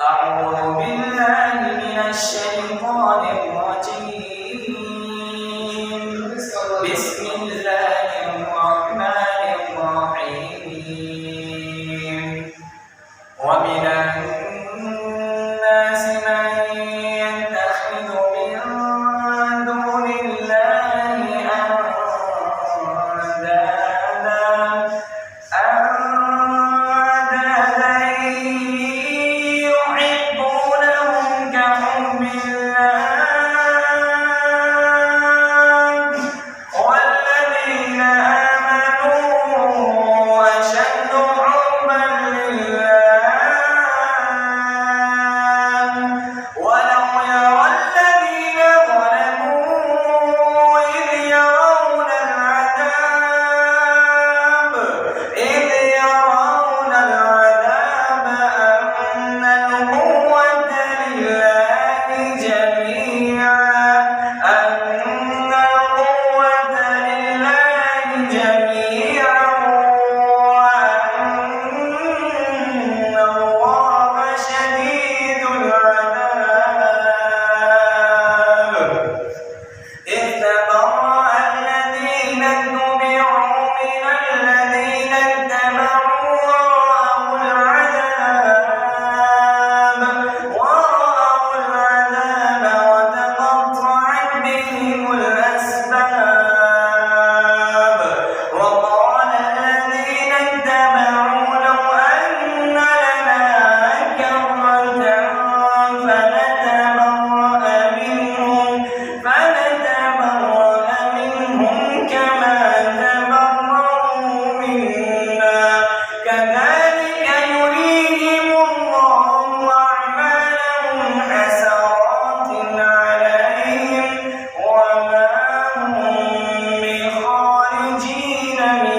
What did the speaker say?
أعوذ بالله من الشيطان الرجيم. بسم الله الرحمن الرحيم. ومن الناس من يتخذ من دون الله أندادا يحبونهم كحب الله والذين آمنوا أشد حبا لله ولو يرى الذين ظلموا إذ يرون العذاب أن القوة لله جميعا وأن الله شديد العذاب. إذ تبرأ الذين اتبعوا من الذين اتبعوا ورأوا العذاب وتقطعت بهم الأسباب. وقال الذين اتبعوا لو أن لنا كرة فنتبرأ منهم كما تبرأوا منا كذلك يريهم الله أعمالهم حسرات عليهم وما هم بخارجين من